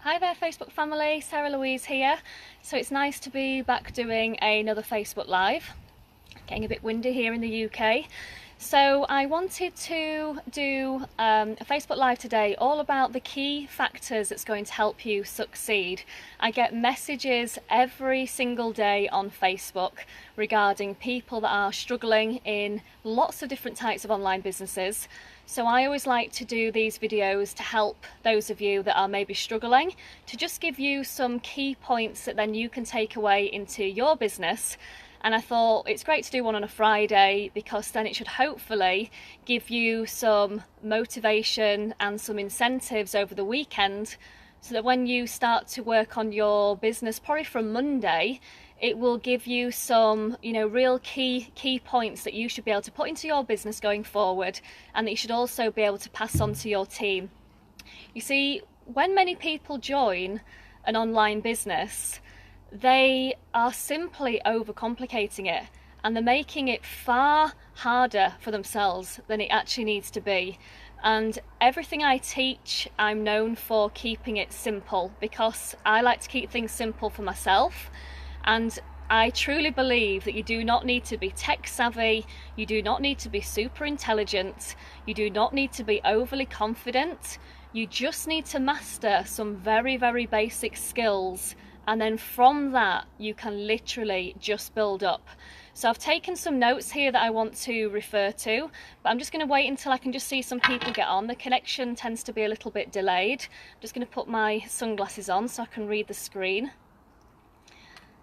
Hi there Facebook family, Sarah Louise here. So it's nice to be back doing another Facebook Live. Getting a bit windy here in the UK. So I wanted to do a Facebook Live today all about the key factors that's going to help you succeed. I get messages every single day on Facebook regarding people that are struggling in lots of different types of online businesses. So I always like to do these videos to help those of you that are maybe struggling, to just give you some key points that then you can take away into your business. And I thought it's great to do one on a Friday because then it should hopefully give you some motivation and some incentives over the weekend, so that when you start to work on your business probably from Monday, it will give you some, real key points that you should be able to put into your business going forward, and that you should also be able to pass on to your team. You see, when many people join an online business, they are simply overcomplicating it, and they're making it far harder for themselves than it actually needs to be. And everything I teach, I'm known for keeping it simple, because I like to keep things simple for myself. And I truly believe that you do not need to be tech savvy, you do not need to be super intelligent, you do not need to be overly confident. You just need to master some very, very basic skills, and then from that you can literally just build up. So I've taken some notes here that I want to refer to, but I'm just going to wait until I can just see some people get on. The connection tends to be a little bit delayed. I'm just going to put my sunglasses on so I can read the screen.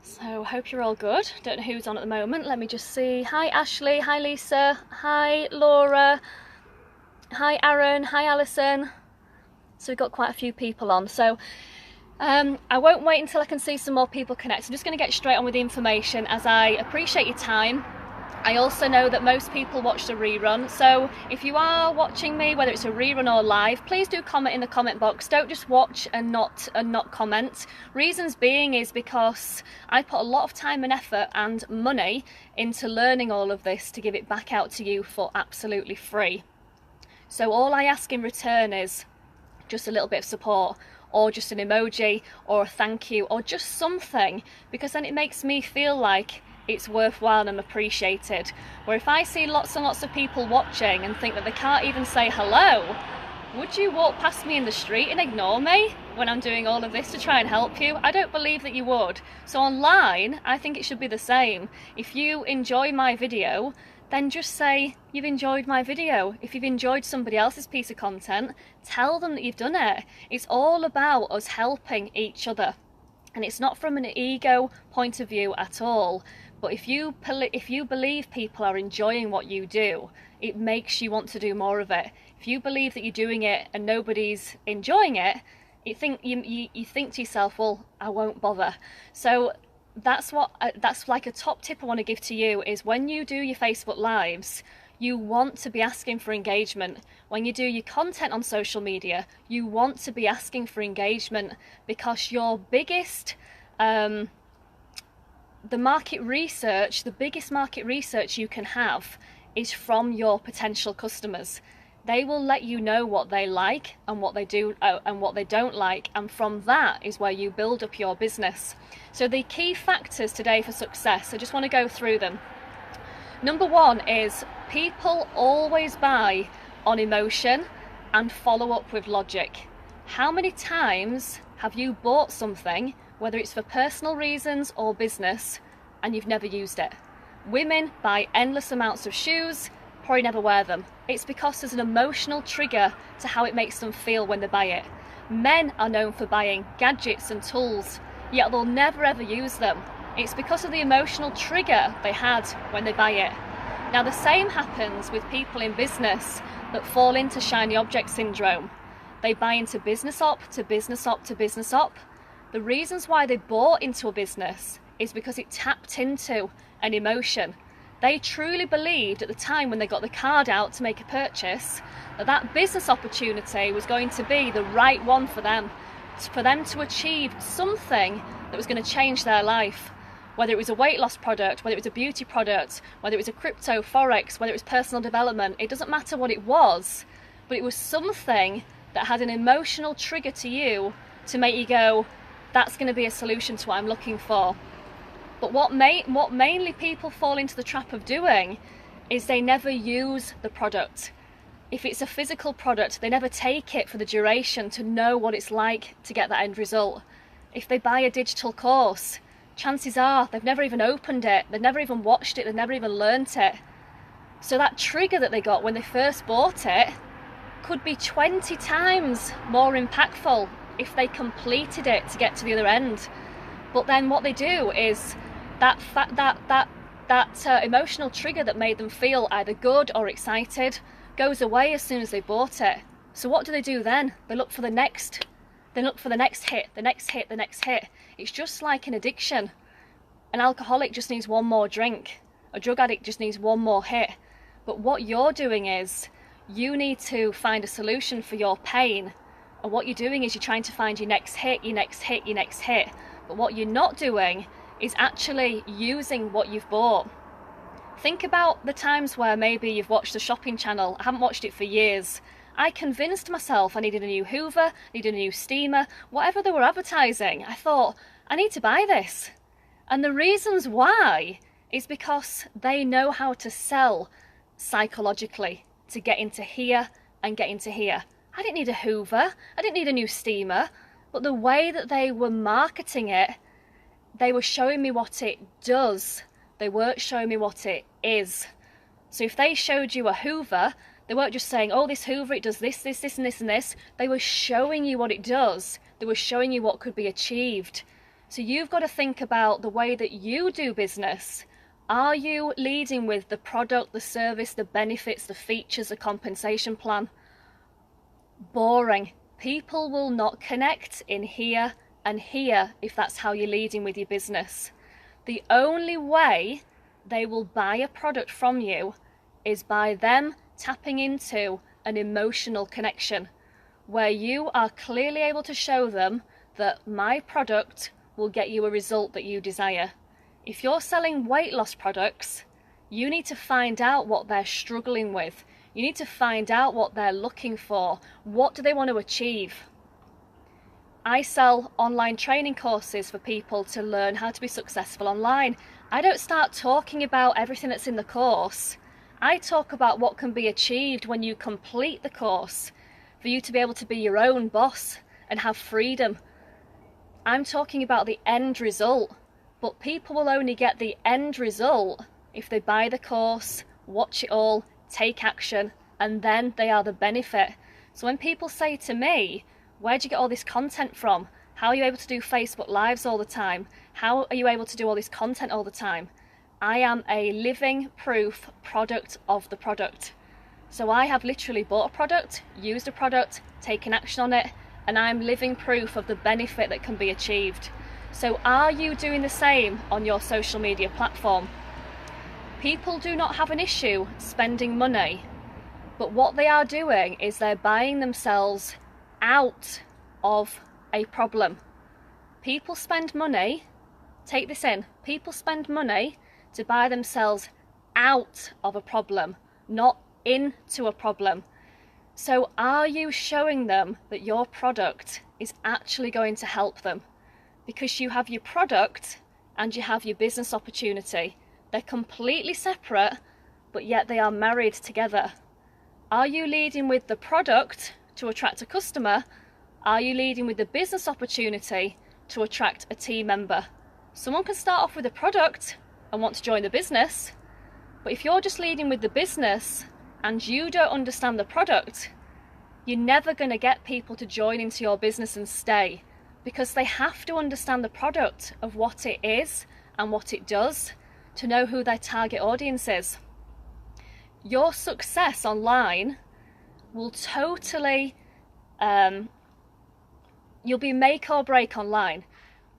So I hope you're all good. Don't know who's on at the moment. Let me just see. Hi Ashley, hi Lisa, hi Laura, hi Aaron, hi Alison. So we've got quite a few people on. So I won't wait until I can see some more people connect. I'm just going to get straight on with the information, as I appreciate your time. I also know that most people watch the rerun, so if you are watching me, whether it's a rerun or live, please do comment in the comment box. Don't just watch and not comment. Reasons being is because I put a lot of time and effort and money into learning all of this to give it back out to you for absolutely free. So all I ask in return is just a little bit of support, or just an emoji, or a thank you, or just something, because then it makes me feel like it's worthwhile and I'm appreciated. Where if I see lots and lots of people watching and think that they can't even say hello, would you walk past me in the street and ignore me when I'm doing all of this to try and help you? I don't believe that you would. So online, I think it should be the same. If you enjoy my video, then just say you've enjoyed my video. If you've enjoyed somebody else's piece of content, tell them that you've done it. It's all about us helping each other. And it's not from an ego point of view at all. But if you believe people are enjoying what you do, it makes you want to do more of it. If you believe that you're doing it and nobody's enjoying it, you think to yourself, well, I won't bother. So that's like a top tip I want to give to you, is when you do your Facebook Lives, you want to be asking for engagement. When you do your content on social media, you want to be asking for engagement, because your biggest the biggest market research you can have is from your potential customers. They will let you know what they like and what they do and what they don't like, and from that is where you build up your business. So the key factors today for success, I just want to go through them. Number one is people always buy on emotion and follow up with logic. How many times have you bought something, whether it's for personal reasons or business, and you've never used it? Women buy endless amounts of shoes, probably never wear them. It's because there's an emotional trigger to how it makes them feel when they buy it. Men are known for buying gadgets and tools, yet they'll never ever use them. It's because of the emotional trigger they had when they buy it. Now the same happens with people in business that fall into shiny object syndrome. They buy into business op to business op to business op. The reasons why they bought into a business is because it tapped into an emotion. They truly believed at the time when they got the card out to make a purchase that business opportunity was going to be the right one for them to achieve something that was going to change their life. Whether it was a weight loss product, whether it was a beauty product, whether it was a crypto, forex, whether it was personal development, it doesn't matter what it was, but it was something that had an emotional trigger to you to make you go, that's going to be a solution to what I'm looking for. But what mainly people fall into the trap of doing is they never use the product. If it's a physical product, they never take it for the duration to know what it's like to get that end result. If they buy a digital course, chances are they've never even opened it, they've never even watched it, they've never even learnt it. So that trigger that they got when they first bought it could be 20 times more impactful if they completed it to get to the other end. But then what they do is that emotional trigger that made them feel either good or excited goes away as soon as they bought it. So what do they do then? They look for the next. They look for the next hit, the next hit, the next hit. It's just like an addiction. An alcoholic just needs one more drink. A drug addict just needs one more hit. But what you're doing is you need to find a solution for your pain. And what you're doing is you're trying to find your next hit, your next hit, your next hit. But what you're not doing is actually using what you've bought. Think about the times where maybe you've watched the shopping channel. I haven't watched it for years. I convinced myself I needed a new Hoover, needed a new steamer, whatever they were advertising. I thought, I need to buy this. And the reasons why is because they know how to sell psychologically to get into here and get into here. I didn't need a Hoover, I didn't need a new steamer, but the way that they were marketing it, they were showing me what it does. They weren't showing me what it is. So if they showed you a Hoover, they weren't just saying, oh, this Hoover, it does this, this, this, and this, and this. They were showing you what it does. They were showing you what could be achieved. So you've got to think about the way that you do business. Are you leading with the product, the service, the benefits, the features, the compensation plan? Boring. People will not connect in here and here if that's how you're leading with your business. The only way they will buy a product from you is by them tapping into an emotional connection where you are clearly able to show them that my product will get you a result that you desire. If you're selling weight loss products, you need to find out what they're struggling with. You need to find out what they're looking for. What do they want to achieve? I sell online training courses for people to learn how to be successful online. I don't start talking about everything that's in the course. I talk about what can be achieved when you complete the course, for you to be able to be your own boss and have freedom. I'm talking about the end result, but people will only get the end result if they buy the course, watch it all, take action, and then they are the benefit. So when people say to me, where do you get all this content from? How are you able to do Facebook Lives all the time? How are you able to do all this content all the time? I am a living proof product of the product. So I have literally bought a product, used a product, taken action on it, and I'm living proof of the benefit that can be achieved. So are you doing the same on your social media platform? People do not have an issue spending money, but what they are doing is they're buying themselves out of a problem. People spend money, take this in, people spend money to buy themselves out of a problem, not into a problem. So are you showing them that your product is actually going to help them? Because you have your product and you have your business opportunity. They're completely separate, but yet they are married together. Are you leading with the product to attract a customer? Are you leading with the business opportunity to attract a team member? Someone can start off with a product and want to join the business, but if you're just leading with the business and you don't understand the product, you're never going to get people to join into your business and stay, because they have to understand the product of what it is and what it does to know who their target audience is. Your success online will totally, you'll be make or break online.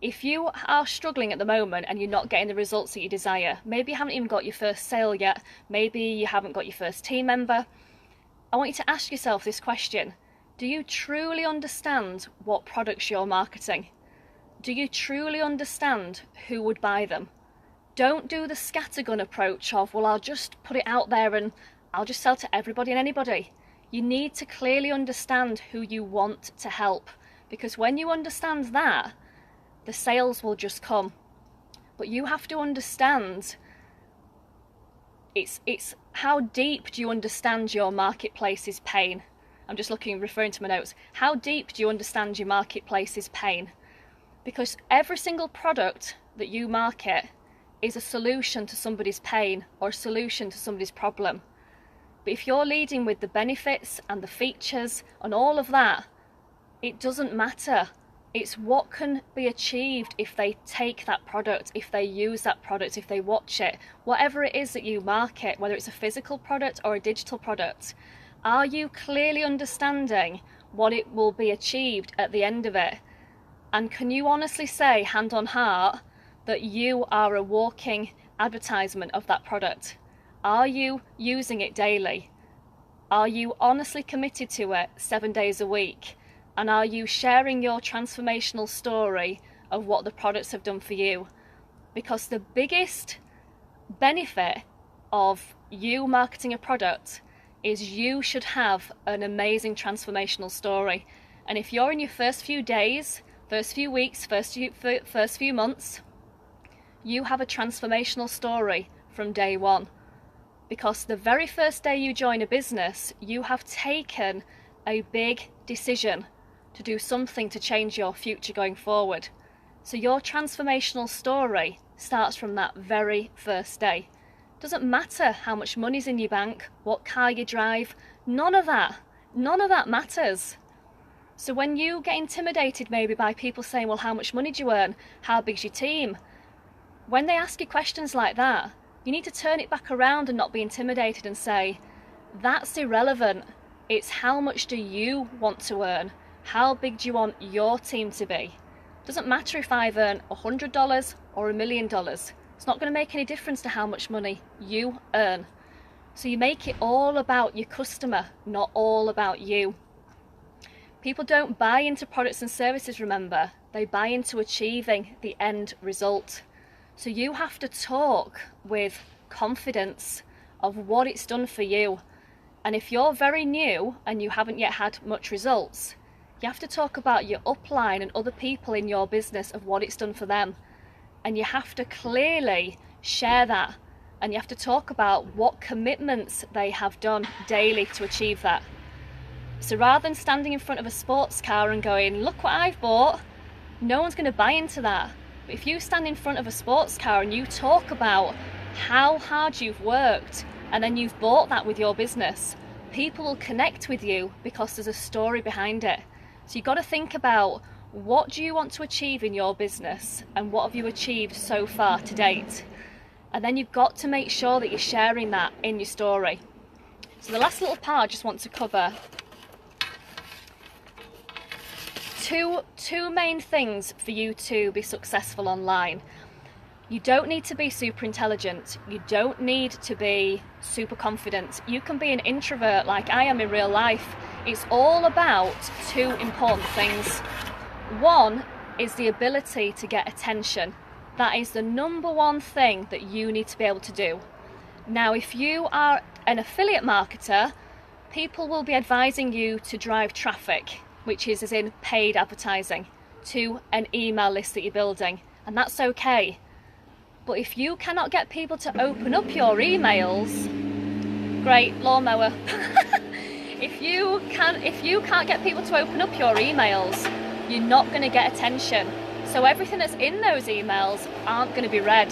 If you are struggling at the moment and you're not getting the results that you desire, maybe you haven't even got your first sale yet, maybe you haven't got your first team member, I want you to ask yourself this question. Do you truly understand what products you're marketing? Do you truly understand who would buy them? Don't do the scattergun approach of, well, I'll just put it out there and I'll just sell to everybody and anybody. You need to clearly understand who you want to help, because when you understand that, the sales will just come. But you have to understand, it's how deep do you understand your marketplace's pain? I'm just referring to my notes. How deep do you understand your marketplace's pain? Because every single product that you market is a solution to somebody's pain or a solution to somebody's problem. But if you're leading with the benefits and the features and all of that, it doesn't matter. It's what can be achieved if they take that product, if they use that product, if they watch it. Whatever it is that you market, whether it's a physical product or a digital product, are you clearly understanding what it will be achieved at the end of it? And can you honestly say, hand on heart, that you are a walking advertisement of that product? Are you using it daily? Are you honestly committed to it 7 days a week? And are you sharing your transformational story of what the products have done for you? Because the biggest benefit of you marketing a product is you should have an amazing transformational story. And if you're in your first few days, first few weeks, first few months, you have a transformational story from day one. Because the very first day you join a business, you have taken a big decision to do something to change your future going forward. So your transformational story starts from that very first day. Doesn't matter how much money's in your bank, what car you drive, none of that matters. So when you get intimidated maybe by people saying, well, how much money do you earn? How big's your team? When they ask you questions like that, you need to turn it back around and not be intimidated and say, that's irrelevant. It's how much do you want to earn? How big do you want your team to be? Doesn't matter if I've earned $100 or $1 million. It's not going to make any difference to how much money you earn. So you make it all about your customer, not all about you. People don't buy into products and services, remember. They buy into achieving the end result. So you have to talk with confidence of what it's done for you. And if you're very new and you haven't yet had much results, you have to talk about your upline and other people in your business of what it's done for them. And you have to clearly share that. And you have to talk about what commitments they have done daily to achieve that. So rather than standing in front of a sports car and going, look what I've bought, no one's going to buy into that. But if you stand in front of a sports car and you talk about how hard you've worked and then you've bought that with your business, people will connect with you because there's a story behind it. So you've got to think about, what do you want to achieve in your business and what have you achieved so far to date? And then you've got to make sure that you're sharing that in your story. So the last little part I just want to cover two main things for you to be successful online. You don't need to be super intelligent. You don't need to be super confident. You can be an introvert like I am in real life. It's all about two important things. One is the ability to get attention. That is the number one thing that you need to be able to do. Now, if you are an affiliate marketer, people will be advising you to drive traffic, which is as in paid advertising, to an email list that you're building, and that's okay. But if you cannot get people to open up your emails, great, lawnmower. If you can't get people to open up your emails, you're not going to get attention. So everything that's in those emails aren't going to be read.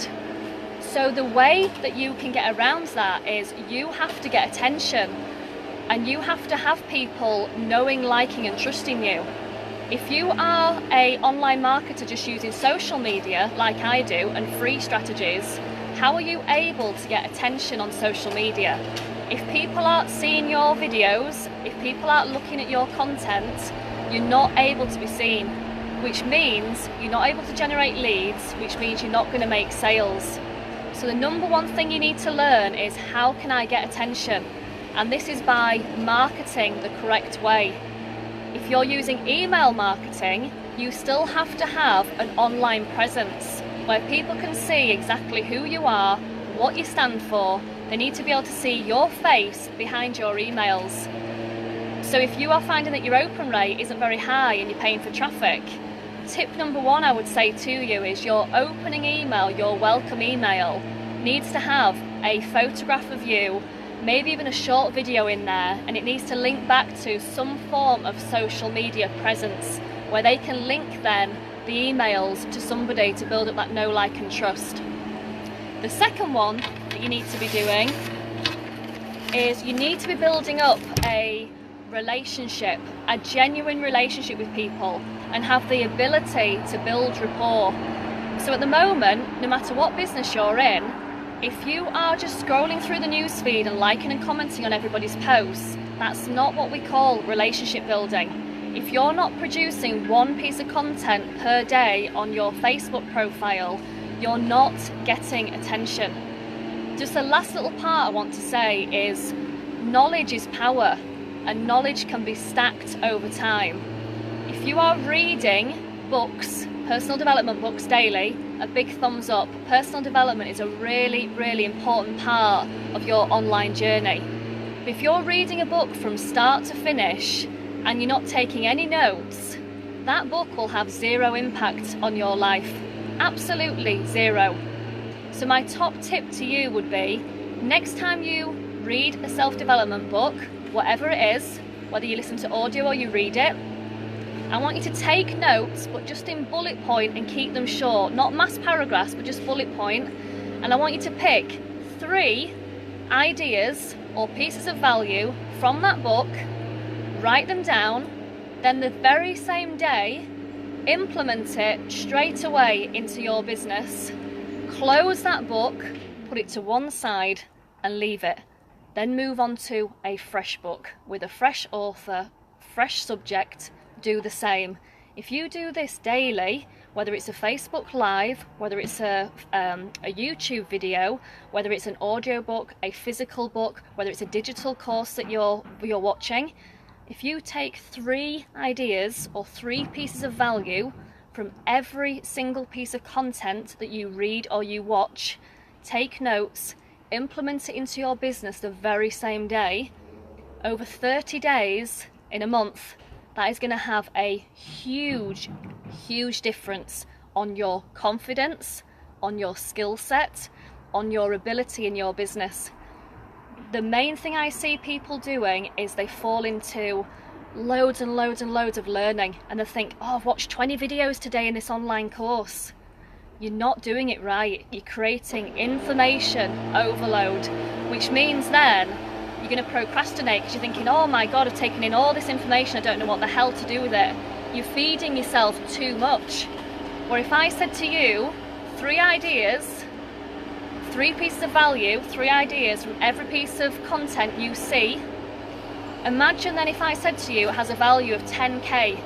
So the way that you can get around that is you have to get attention, and you have to have people knowing, liking and trusting you. If you are an online marketer just using social media like I do and free strategies, how are you able to get attention on social media? If people aren't seeing your videos, if people aren't looking at your content, you're not able to be seen, which means you're not able to generate leads, which means you're not going to make sales. So the number one thing you need to learn is, how can I get attention? And this is by marketing the correct way. If you're using email marketing, you still have to have an online presence where people can see exactly who you are, what you stand for. They need to be able to see your face behind your emails. So if you are finding that your open rate isn't very high and you're paying for traffic, tip number one I would say to you is your opening email, your welcome email, needs to have a photograph of you, maybe even a short video in there, and it needs to link back to some form of social media presence where they can link then the emails to somebody to build up that know, like and trust. The second one that you need to be doing is you need to be building up a relationship, a genuine relationship with people, and have the ability to build rapport. So at the moment, no matter what business you're in, if you are just scrolling through the newsfeed and liking and commenting on everybody's posts, that's not what we call relationship building. If you're not producing one piece of content per day on your Facebook profile, you're not getting attention. Just the last little part I want to say is knowledge is power, and knowledge can be stacked over time. If you are reading books, personal development books daily, a big thumbs up. Personal development is a really, really important part of your online journey. But if you're reading a book from start to finish and you're not taking any notes, that book will have zero impact on your life. Absolutely zero. So my top tip to you would be, next time you read a self-development book, whatever it is, whether you listen to audio or you read it, I want you to take notes, but just in bullet point and keep them short, not mass paragraphs, but just bullet point. And I want you to pick 3 ideas or pieces of value from that book, write them down, then the very same day, implement it straight away into your business. Close that book, put it to one side and leave it. Then move on to a fresh book with a fresh author, fresh subject. Do the same. If you do this daily, whether it's a Facebook Live, whether it's a YouTube video, whether it's an audio book, a physical book, whether it's a digital course that you're watching, if you take 3 ideas or 3 pieces of value from every single piece of content that you read or you watch, take notes, implement it into your business the very same day, over 30 days in a month, that is going to have a huge, huge difference on your confidence, on your skill set, on your ability in your business. The main thing I see people doing is they fall into loads and loads and loads of learning, and they think, oh, I've watched 20 videos today in this online course. You're not doing it right. You're creating information overload, which means then you're going to procrastinate because you're thinking, oh my God, I've taken in all this information, I don't know what the hell to do with it. You're feeding yourself too much. Or if I said to you, 3 ideas, 3 pieces of value, 3 ideas from every piece of content you see, imagine then if I said to you it has a value of 10k.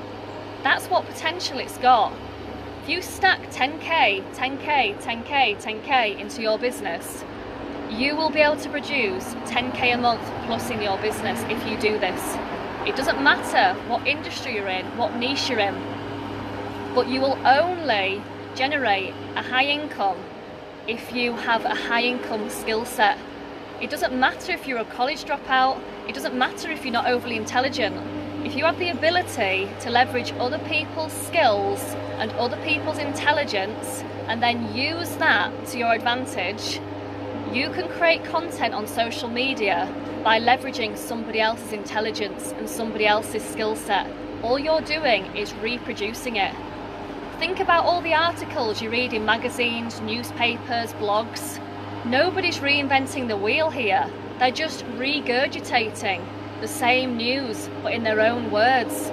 That's what potential it's got. If you stack 10k, 10k, 10k, 10k into your business, you will be able to produce 10k a month plus in your business if you do this. It doesn't matter what industry you're in, what niche you're in, but you will only generate a high income if you have a high income skill set. It doesn't matter if you're a college dropout, it doesn't matter if you're not overly intelligent. If you have the ability to leverage other people's skills and other people's intelligence and then use that to your advantage, you can create content on social media by leveraging somebody else's intelligence and somebody else's skill set. All you're doing is reproducing it. Think about all the articles you read in magazines, newspapers, blogs. Nobody's reinventing the wheel here. They're just regurgitating the same news, but in their own words.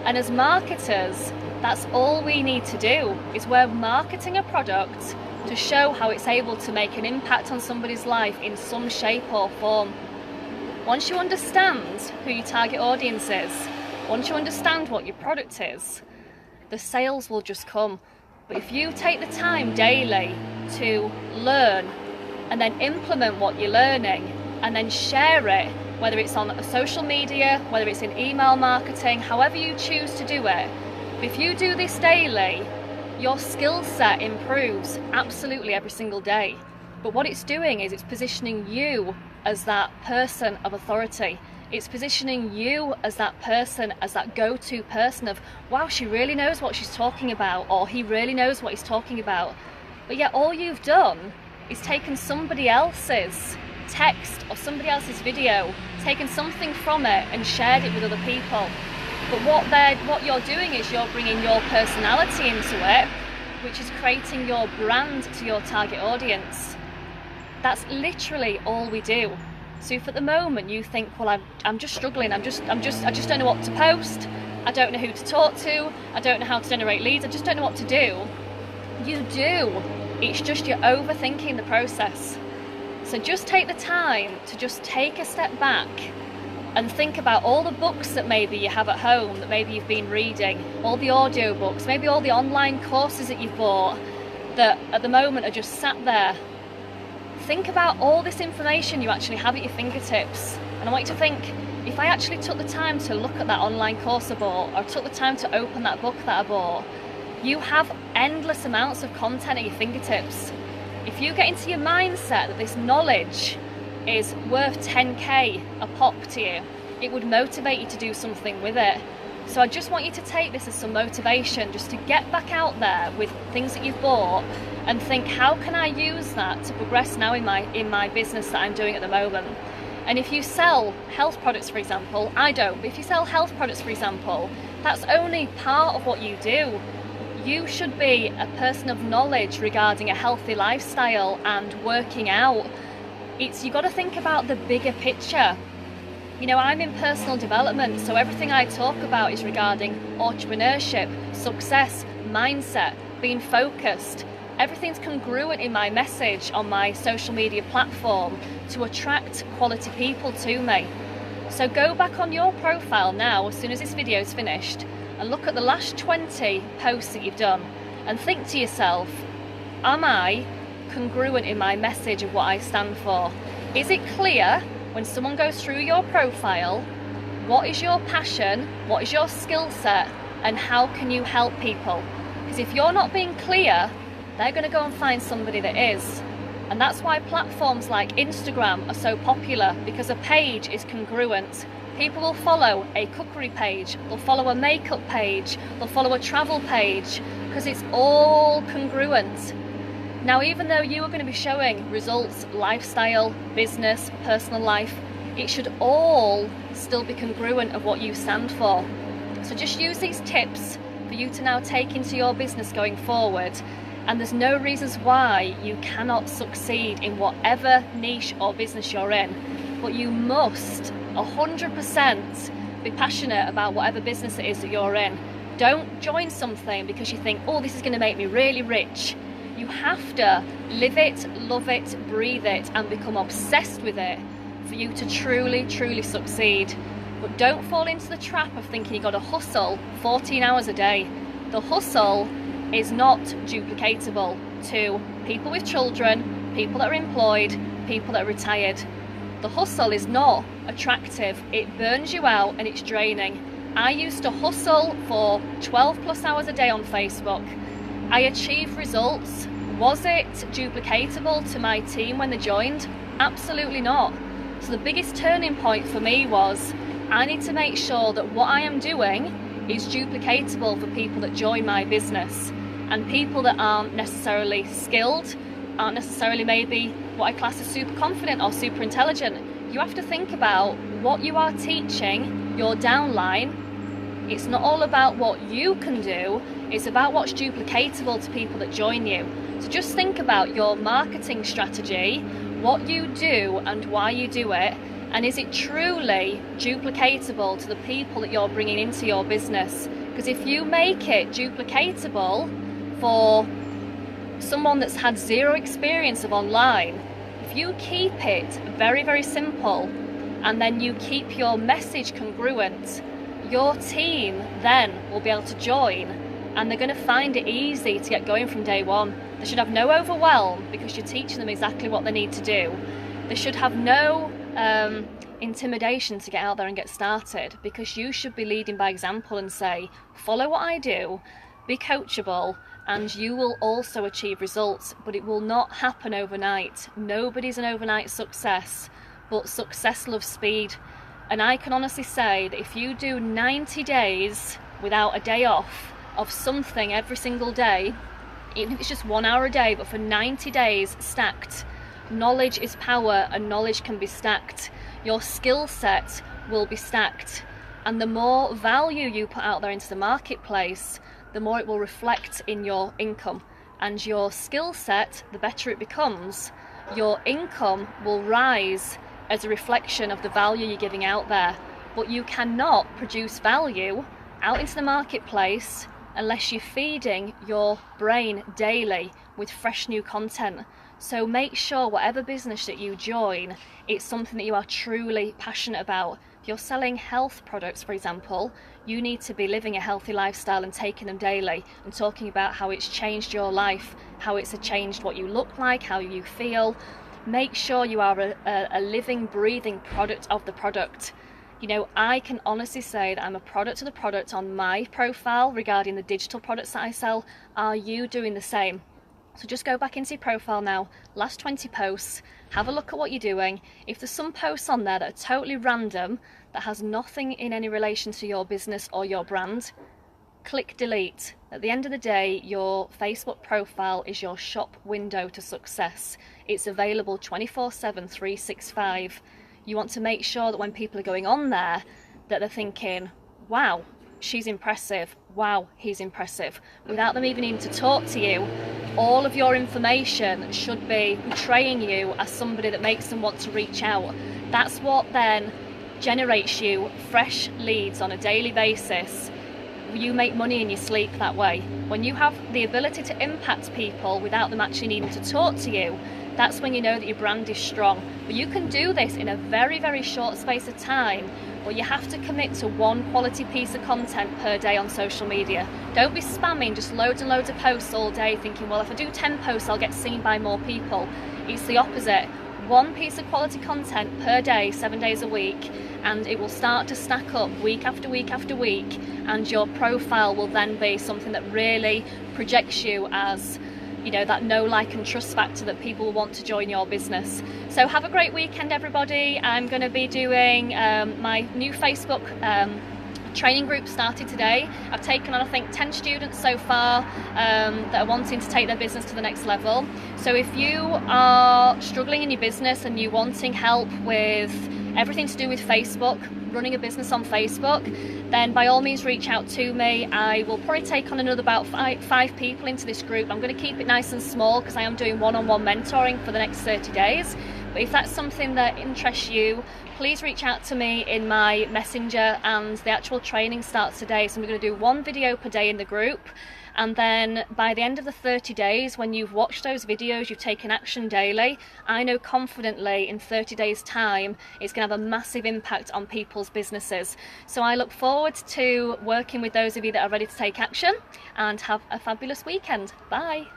And as marketers, that's all we need to do, is we're marketing a product to show how it's able to make an impact on somebody's life in some shape or form. Once you understand who your target audience is, once you understand what your product is, the sales will just come. But if you take the time daily to learn and then implement what you're learning and then share it, whether it's on social media, whether it's in email marketing, however you choose to do it, if you do this daily, your skill set improves absolutely every single day. But what it's doing is it's positioning you as that person of authority. It's positioning you as that person, as that go-to person of, wow, she really knows what she's talking about, or he really knows what he's talking about. But yet all you've done is taken somebody else's text or somebody else's video, taken something from it and shared it with other people. But what you're doing is you're bringing your personality into it, which is creating your brand to your target audience. That's literally all we do. So if at the moment you think, well, I'm just struggling, I just don't know what to post, I don't know who to talk to, I don't know how to generate leads, I just don't know what to do. You do. It's just you're overthinking the process. So just take the time to just take a step back and think about all the books that maybe you have at home, that maybe you've been reading, all the audio books, maybe all the online courses that you've bought that at the moment are just sat there. Think about all this information you actually have at your fingertips. And I want you to think, if I actually took the time to look at that online course I bought, or took the time to open that book that I bought, you have endless amounts of content at your fingertips. If you get into your mindset that this knowledge is worth 10k a pop to you, it would motivate you to do something with it. So I just want you to take this as some motivation, just to get back out there with things that you've bought and think, how can I use that to progress now in my business that I'm doing at the moment. And if you sell health products, for example, I don't, but if you sell health products, for example, that's only part of what you do. You should be a person of knowledge regarding a healthy lifestyle and working out. You've got to think about the bigger picture. You know, I'm in personal development, so everything I talk about is regarding entrepreneurship, success, mindset, being focused. Everything's congruent in my message on my social media platform to attract quality people to me. So go back on your profile now, as soon as this video is finished, and look at the last 20 posts that you've done and think to yourself, am I congruent in my message of what I stand for? Is it clear when someone goes through your profile, what is your passion, what is your skill set, and how can you help people? Because if you're not being clear, they're going to go and find somebody that is. And that's why platforms like Instagram are so popular, because a page is congruent. People will follow a cookery page, they'll follow a makeup page, they'll follow a travel page, because it's all congruent. Now, even though you are going to be showing results, lifestyle, business, personal life, it should all still be congruent of what you stand for. So just use these tips for you to now take into your business going forward. And there's no reasons why you cannot succeed in whatever niche or business you're in. But you must 100% be passionate about whatever business it is that you're in. Don't join something because you think, oh, this is going to make me really rich. You have to live it, love it, breathe it, and become obsessed with it for you to truly, truly succeed. But don't fall into the trap of thinking you've got to hustle 14 hours a day. The hustle is not duplicatable to people with children, people that are employed, people that are retired. The hustle is not attractive. It burns you out and it's draining. I used to hustle for 12 plus hours a day on Facebook. I achieved results. Was it duplicatable to my team when they joined? Absolutely not. So the biggest turning point for me was, I need to make sure that what I am doing is duplicatable for people that join my business, and people that aren't necessarily skilled, aren't necessarily maybe what I class as super confident or super intelligent. You have to think about what you are teaching your downline. It's not all about what you can do, it's about what's duplicatable to people that join you. So just think about your marketing strategy, what you do and why you do it, and is it truly duplicatable to the people that you're bringing into your business? Because if you make it duplicatable for someone that's had zero experience of online, if you keep it very, very simple and then you keep your message congruent, your team then will be able to join and they're going to find it easy to get going from day one. They should have no overwhelm because you're teaching them exactly what they need to do. They should have no intimidation to get out there and get started, because you should be leading by example and say, follow what I do, be coachable, and you will also achieve results. But it will not happen overnight. Nobody's an overnight success, but success loves speed. And I can honestly say that if you do 90 days without a day off of something every single day, even if it's just 1 hour a day, but for 90 days stacked, knowledge is power and knowledge can be stacked. Your skill set will be stacked. And the more value you put out there into the marketplace, the more it will reflect in your income. And your skill set, the better it becomes, your income will rise as a reflection of the value you're giving out there. But you cannot produce value out into the marketplace unless you're feeding your brain daily with fresh new content. So make sure whatever business that you join, it's something that you are truly passionate about. If you're selling health products, for example, you need to be living a healthy lifestyle and taking them daily and talking about how it's changed your life, how it's changed what you look like, how you feel. Make sure you are a living, breathing product of the product. You know, I can honestly say that I'm a product of the product on my profile regarding the digital products that I sell. Are you doing the same? So just go back into your profile now, last 20 posts, have a look at what you're doing. If there's some posts on there that are totally random, that has nothing in any relation to your business or your brand, click delete. At the end of the day, your Facebook profile is your shop window to success. It's available 24/7, 365. You want to make sure that when people are going on there, that they're thinking, wow, she's impressive, wow, he's impressive. Without them even needing to talk to you, all of your information should be portraying you as somebody that makes them want to reach out. That's what then generates you fresh leads on a daily basis. You make money in your sleep that way. When you have the ability to impact people without them actually needing to talk to you, that's when you know that your brand is strong. But you can do this in a very, very short space of time, but you have to commit to one quality piece of content per day on social media. Don't be spamming just loads and loads of posts all day thinking, well, if I do 10 posts, I'll get seen by more people. It's the opposite. One piece of quality content per day, 7 days a week, and it will start to stack up week after week after week, and your profile will then be something that really projects you as, you know, that know, like and trust factor that people will want to join your business. So have a great weekend, everybody. I'm going to be doing my new Facebook training group started today. I've taken on, I think, 10 students so far that are wanting to take their business to the next level. So if you are struggling in your business and you're wanting help with everything to do with Facebook, running a business on Facebook, then by all means reach out to me. I will probably take on another about five people into this group. I'm going to keep it nice and small because I am doing one-on-one mentoring for the next 30 days. But if that's something that interests you, please reach out to me in my messenger, and the actual training starts today. So I'm going to do one video per day in the group, and then by the end of the 30 days, when you've watched those videos, you've taken action daily, I know confidently in 30 days time it's going to have a massive impact on people's businesses. So I look forward to working with those of you that are ready to take action, and have a fabulous weekend. Bye.